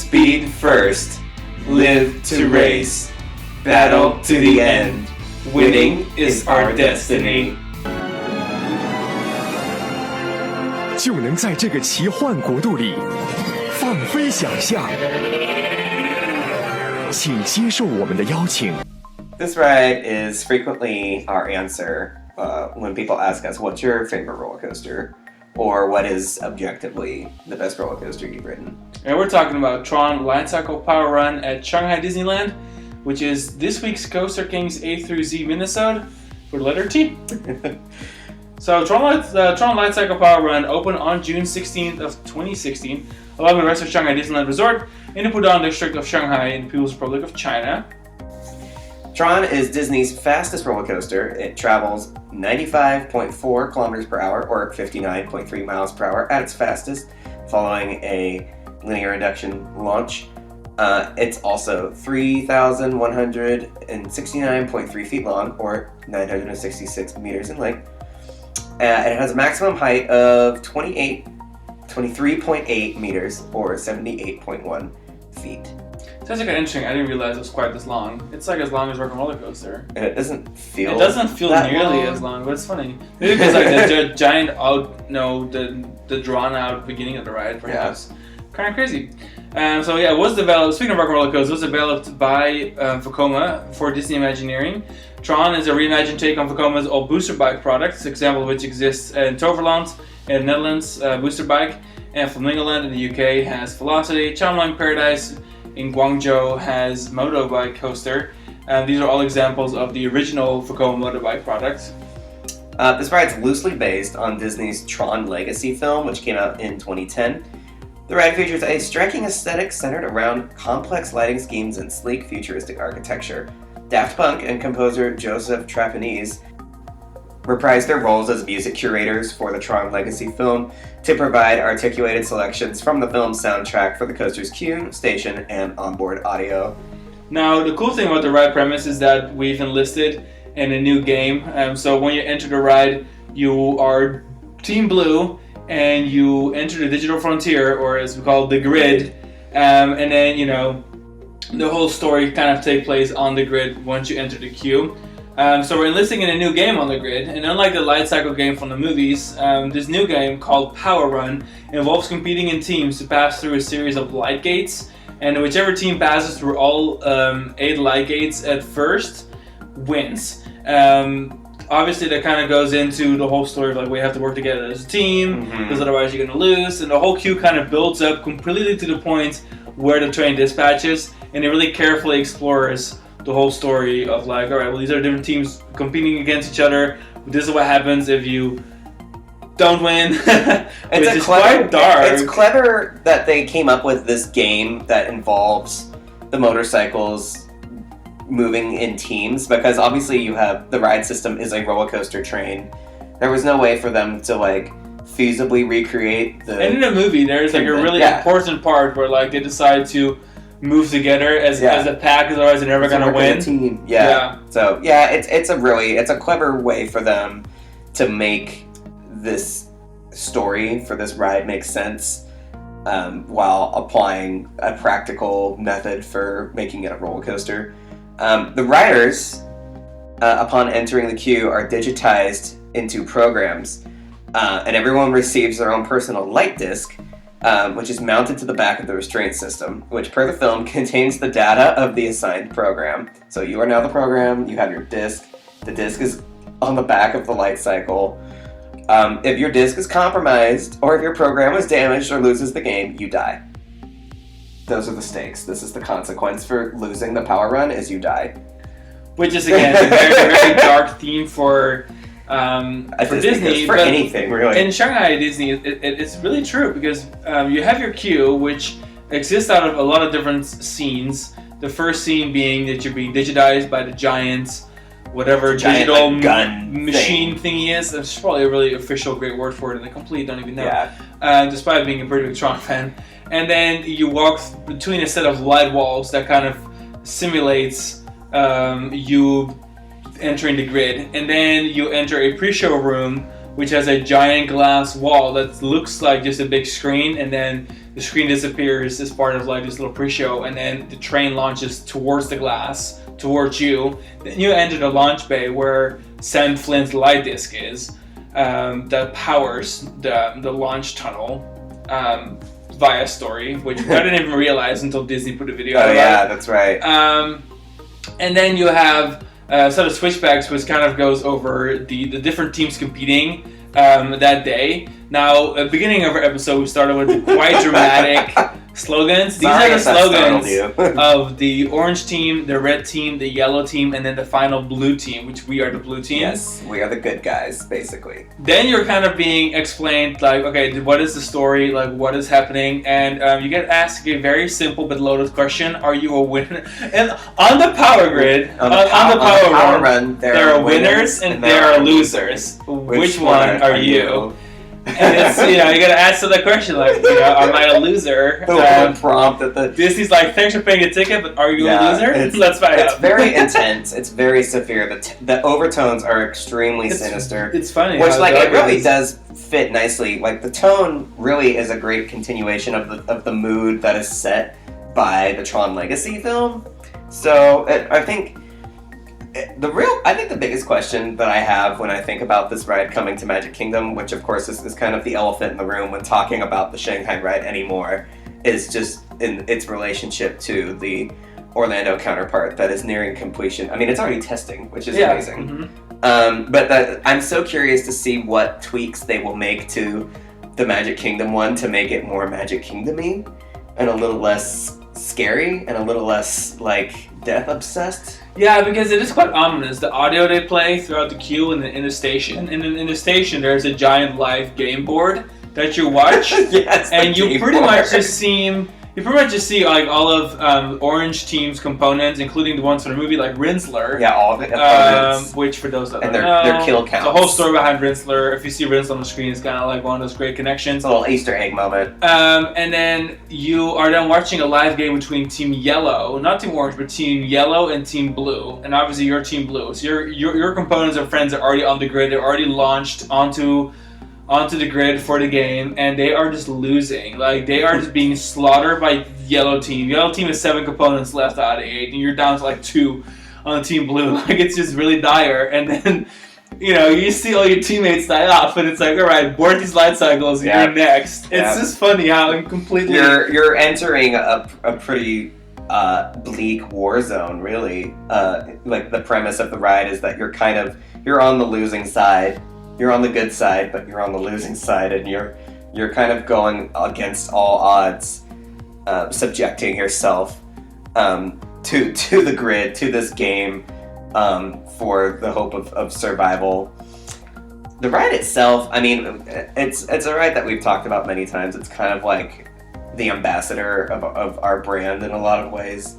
Speed first, live to race, battle to the end. Winning is our destiny. 就能在这个奇幻国度里放飞想象，请接受我们的邀请。This ride is frequently our answer when people ask us, what's your favorite roller coaster? Or what is objectively the best roller coaster you've ridden? And we're talking about TRON Lightcycle Power Run at Shanghai Disneyland, which is this week's Coaster Kings A through Z Minisode for the letter T. So TRON Lightcycle Power Run opened on June 16th of 2016 along the rest of Shanghai Disneyland Resort in the Pudong district of Shanghai in the People's Republic of China. TRON is Disney's fastest roller coaster. It travels 95.4 kilometers per hour or 59.3 miles per hour at its fastest, following a linear induction launch. It's also 3,169.3 feet long or 966 meters in length. It has a maximum height of 23.8 meters or 78.1 feet. Sounds like interesting. I didn't realize it was quite this long. It's like as long as Rock and Roller Coaster. And it doesn't feel. It doesn't feel nearly as long, but it's funny. Maybe because like the giant the drawn out beginning of the ride, perhaps. Yeah. Kind of crazy. So yeah, it was developed. Speaking of Rock and Roller Coaster, it was developed by Vekoma for Disney Imagineering. TRON is a reimagined take on Vekoma's old booster bike product, example of which exists in Toverland in the Netherlands, booster bike, and Flamingoland in the UK has Velocity, Chamlang Paradise in Guangzhou has Motobike Coaster. These are all examples of the original Vekoma motorbike product. This ride's loosely based on Disney's Tron Legacy film, which came out in 2010. The ride features a striking aesthetic centered around complex lighting schemes and sleek futuristic architecture. Daft Punk and composer Joseph Trapanese reprised their roles as music curators for the Tron Legacy film to provide articulated selections from the film's soundtrack for the coaster's queue, station, and onboard audio. Now, the cool thing about the ride premise is that we've enlisted in a new game. So when you enter the ride, you are Team Blue, and you enter the digital frontier, or as we call it, the grid. And then, the whole story kind of takes place on the grid once you enter the queue. So we're enlisting in a new game on the grid, and unlike the light cycle game from the movies, this new game called Power Run involves competing in teams to pass through a series of light gates, and whichever team passes through all 8 light gates at first wins. Obviously that kind of goes into the whole story of like we have to work together as a team, because otherwise you're going to lose, and the whole queue kind of builds up completely to the point where the train dispatches, and it really carefully explores the whole story of like, all right, well, these are different teams competing against each other. This is what happens if you don't win. It's quite dark. It's clever that they came up with this game that involves the motorcycles moving in teams, because obviously you have the ride system is a roller coaster train. There was no way for them to like feasibly recreate the. And in the movie, there's like a really important part where like they decide to move together as a pack, otherwise they're never gonna win. Team. Yeah. So yeah, it's a clever way for them to make this story for this ride make sense, while applying a practical method for making it a roller coaster. The riders, upon entering the queue, are digitized into programs, and everyone receives their own personal light disc, which is mounted to the back of the restraint system, which per the film contains the data of the assigned program. So you are now the program, you have your disc, the disc is on the back of the light cycle. If your disc is compromised, or if your program is damaged or loses the game, you die. Those are the stakes. This is the consequence for losing the Power Run, is you die. Which is, again, a very, very dark theme for Disney. For anything, really. In Shanghai Disney, it's really true, because you have your queue, which exists out of a lot of different scenes. The first scene being that you're being digitized by the giant digital machine thingy is. That's probably a really official great word for it, and I completely don't even know. Despite being a pretty big TRON fan. And then you walk between a set of light walls that kind of simulates you entering the grid. And then you enter a pre-show room, which has a giant glass wall that looks like just a big screen, and then the screen disappears as part of like this little pre-show, and then the train launches towards the glass, towards you. Then you enter the launch bay where Sam Flynn's light disc is, that powers the launch tunnel via story, which I didn't even realize until Disney put a video out. Oh yeah, that's right. And then you have a set of switchbacks, which kind of goes over the different teams competing that day. Now, at the beginning of our episode, we started with quite dramatic slogans. These are the slogans of the orange team, the red team, the yellow team, and then the final blue team, which we are the blue team. Yes, we are the good guys, basically. Then you're kind of being explained, like, okay, what is the story? Like, what is happening? And you get asked a very simple but loaded question: are you a winner? And on the power grid, on the power run, there are winners and there are losers. Which one are you? And it's, you gotta answer the question, like, am I a loser? The prompt at the Disney's like, thanks for paying a ticket, but are you a loser? Let's find out. It's very intense. It's very severe. The overtones are extremely sinister. It's funny. Which, like, it really does fit nicely. Like, the tone really is a great continuation of the mood that is set by the Tron Legacy film. So, I think the biggest question that I have when I think about this ride coming to Magic Kingdom, which of course is kind of the elephant in the room when talking about the Shanghai ride anymore, is just in its relationship to the Orlando counterpart that is nearing completion. I mean, it's already testing, which is amazing. Mm-hmm. But I'm so curious to see what tweaks they will make to the Magic Kingdom one to make it more Magic Kingdom-y and a little less scary and a little less, like, death-obsessed. Yeah, because it is quite ominous. The audio they play throughout the queue and in the station. And in the station, there's a giant live game board that you watch. Yes, and you pretty much just see like all of Orange Team's components, including the ones from the movie, like Rinsler. Yeah, all of it. Which, for those that don't know, their kill counts. The whole story behind Rinsler. If you see Rinsler on the screen, it's kind of like one of those great connections. It's a little Easter egg moment. And then you are then watching a live game between Team Yellow, not Team Orange, but Team Yellow and Team Blue. And obviously, you're Team Blue. So your components and friends are already on the grid. They're already launched onto the grid for the game, and they are just losing. Like, they are just being slaughtered by Yellow Team. Yellow Team has 7 components left out of 8, and you're down to like 2 on Team Blue. Like, it's just really dire. And then, you see all your teammates die off, and it's like, all right, board these light cycles, and you're next. It's just funny how I'm completely... You're entering a pretty bleak war zone, really. Like, the premise of the ride is that you're on the losing side. You're on the good side, but you're on the losing side, and you're kind of going against all odds, subjecting yourself to the grid, to this game, for the hope of survival. The ride itself, I mean, it's a ride that we've talked about many times. It's kind of like the ambassador of our brand in a lot of ways.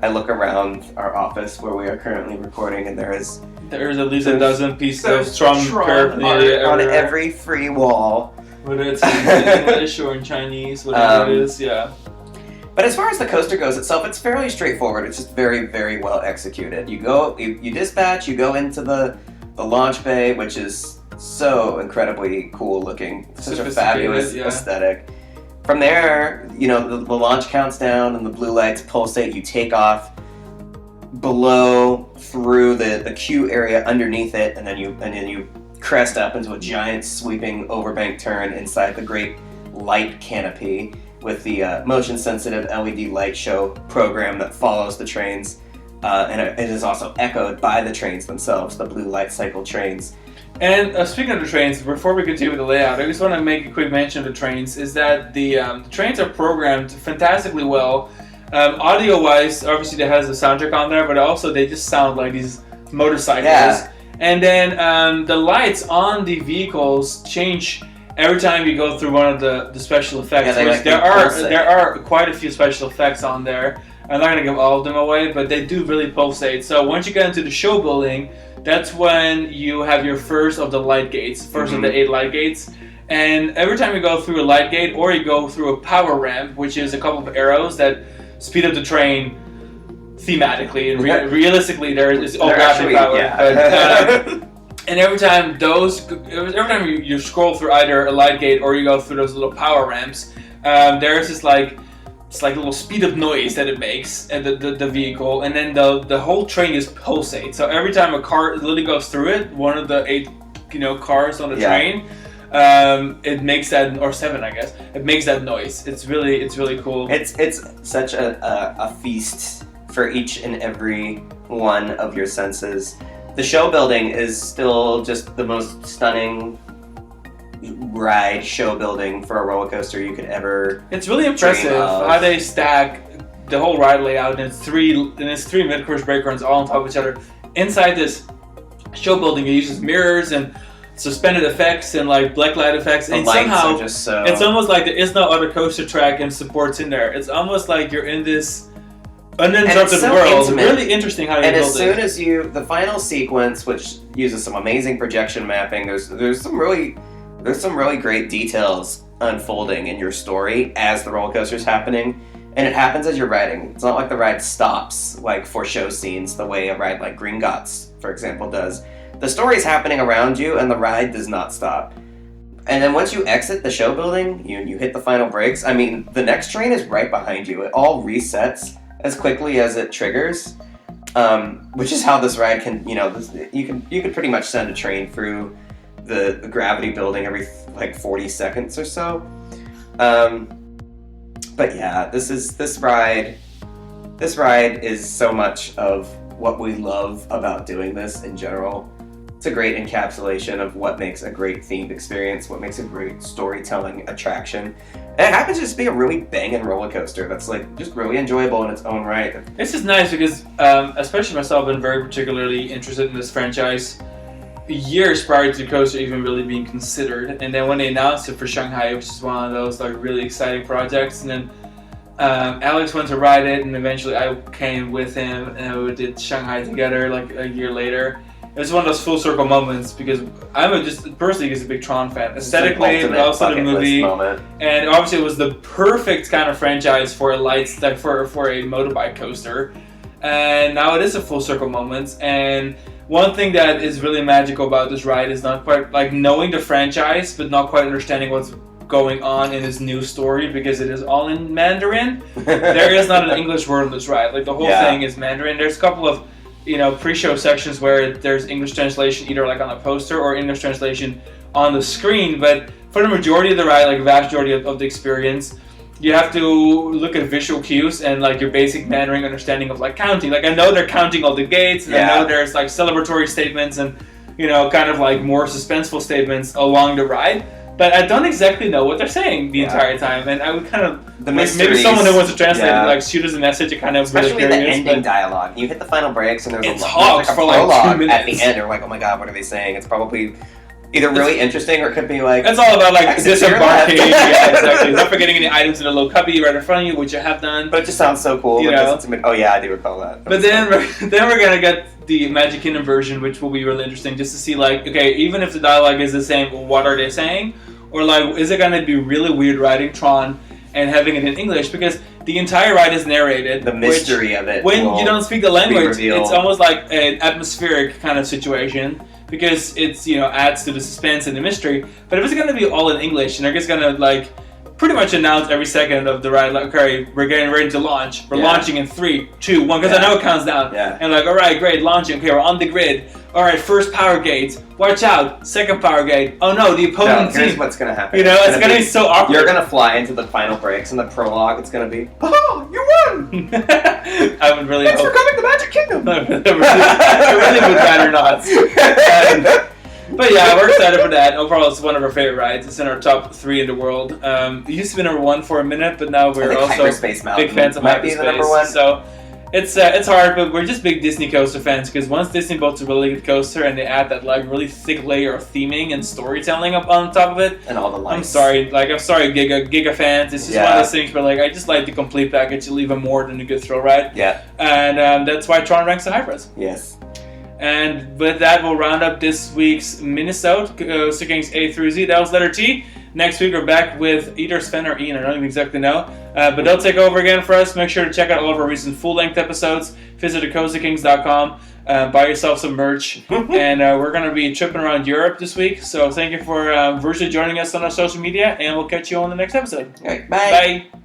I look around our office where we are currently recording, and there's at least a dozen pieces of Tron paraphernalia on every free wall. Whether it's in English or in Chinese, whatever it is, But as far as the coaster goes itself, it's fairly straightforward. It's just very, very well executed. You dispatch, you go into the launch bay, which is so incredibly cool looking. Such a fabulous aesthetic. From there, the launch counts down and the blue lights pulsate. You take off below through the queue area underneath it, and then you crest up into a giant sweeping overbank turn inside the great light canopy with the motion sensitive LED light show program that follows the trains, and it is also echoed by the trains themselves, the blue light cycle trains. And speaking of the trains, before we continue with the layout, I just want to make a quick mention of the trains, is that the trains are programmed fantastically well. Audio-wise, obviously they has the soundtrack on there, but also they just sound like these motorcycles. Yeah. And then the lights on the vehicles change every time you go through one of the special effects. Yeah, there are quite a few special effects on there. I'm not going to give all of them away, but they do really pulsate. So once you get into the show building, that's when you have your first of the light gates, of the 8 light gates. And every time you go through a light gate or you go through a power ramp, which is a couple of arrows that speed up the train thematically and realistically, it's all graphic power. Yeah. But, and every time you scroll through either a light gate or you go through those little power ramps, There's this like it's like a little speed up noise that it makes at the vehicle, and then the whole train is pulsate. So every time a car literally goes through it, one of the 8 cars on the train, it makes that, or 7 I guess, it makes that noise. It's really cool. It's such a feast for each and every one of your senses. The show building is still just the most stunning ride show building for a roller coaster you could ever. It's really impressive how they stack the whole ride layout, and it's three mid-course brake runs all on top of each other. Inside this show building, it uses mirrors and suspended effects and like black light effects, and somehow it's almost like there is no other coaster track and supports in there. It's almost like you're in this uninterrupted world. Intimate. Really interesting how you build it. And as soon as the final sequence, which uses some amazing projection mapping, there's some really great details unfolding in your story as the roller coaster's happening, and it happens as you're riding. It's not like the ride stops like for show scenes the way a ride like Gringotts, for example, does. The story's happening around you, and the ride does not stop. And then once you exit the show building, you hit the final brakes. I mean, the next train is right behind you. It all resets as quickly as it triggers, which is how this ride can, you could pretty much send a train through the gravity building every like 40 seconds or so. But yeah, this ride is so much of what we love about doing this in general. It's a great encapsulation of what makes a great themed experience, what makes a great storytelling attraction. And it happens to just be a really banging roller coaster that's like just really enjoyable in its own right. It's just nice because, especially myself, I've been very particularly interested in this franchise years prior to the coaster even really being considered. And then when they announced it for Shanghai, which is one of those like really exciting projects, and then Alex went to ride it, and eventually I came with him, and we did Shanghai together like a year later. It was one of those full circle moments because I'm just personally a big TRON fan. Aesthetically, but also the movie, and obviously it was the perfect kind of franchise for a for a motorbike coaster. And now it is a full circle moment. And one thing that is really magical about this ride is not quite like knowing the franchise, but not quite understanding what's going on in this new story because it is all in Mandarin. There is not an English word on this ride. Like the whole thing is Mandarin. There's a couple of pre-show sections where there's English translation either like on a poster or English translation on the screen, but for the majority of the ride, like vast majority of the experience, you have to look at visual cues and like your basic Mandarin understanding of like counting. Like I know they're counting all the gates, and I know there's like celebratory statements and kind of like more suspenseful statements along the ride. But I don't exactly know what they're saying the entire time, and I would kind of maybe someone who wants to translate it, like shoot us a message and kind of especially really curious, the ending dialogue. You hit the final brakes and there's a prologue 2 minutes at the end. You're like, oh my god, what are they saying? It's probably either really interesting or it could be like it's all about like disembarking. Yeah, exactly. Not forgetting any items in a little cubby right in front of you, which I have done. But it just sounds so cool. Oh yeah, I do recall that. But then we're gonna get the Magic Kingdom version, which will be really interesting, just to see like, okay, even if the dialogue is the same, what are they saying? Or like, is it gonna be really weird riding Tron and having it in English? Because the entire ride is narrated. The mystery of it. When you don't speak the language, it's almost like an atmospheric kind of situation. Because it's, adds to the suspense and the mystery. But if it's gonna be all in English, and they're just gonna like pretty much announce every second of the ride, like, okay, we're getting ready to launch. We're launching in 3, 2, 1, because I know it counts down. Yeah. And like, all right, great, launching. Okay, we're on the grid. All right, first power gate. Watch out, second power gate. Oh no, the opponent team. Here's what's gonna happen. It's gonna be so awkward. You're gonna fly into the final brakes, and the prologue, it's gonna be, oh, you won! I would really Thanks for coming to Magic Kingdom! I really would rather not. But yeah, we're excited for that. Overall, it's one of our favorite rides. It's in our top 3 in the world. It used to be number 1 for a minute, but now we're also big fans of Hyperspace. Number 1. So it's hard, but we're just big Disney coaster fans because once Disney builds a really good coaster and they add that like really thick layer of theming and storytelling up on top of it, and all the lights. I'm sorry, Giga fans. It's just one of those things where like I just like the complete package even more than a good thrill ride. Yeah. And that's why Tron ranks so high for us. Yes. And with that, we'll round up this week's Minisode, Coaster Kings A through Z. That was letter T. Next week we're back with either Sven or Ian. I don't even exactly know. But they'll take over again for us. Make sure to check out all of our recent full-length episodes. Visit thecoastykings.com. Buy yourself some merch. And we're going to be tripping around Europe this week. So thank you for virtually joining us on our social media. And we'll catch you on the next episode. All right, bye. Bye.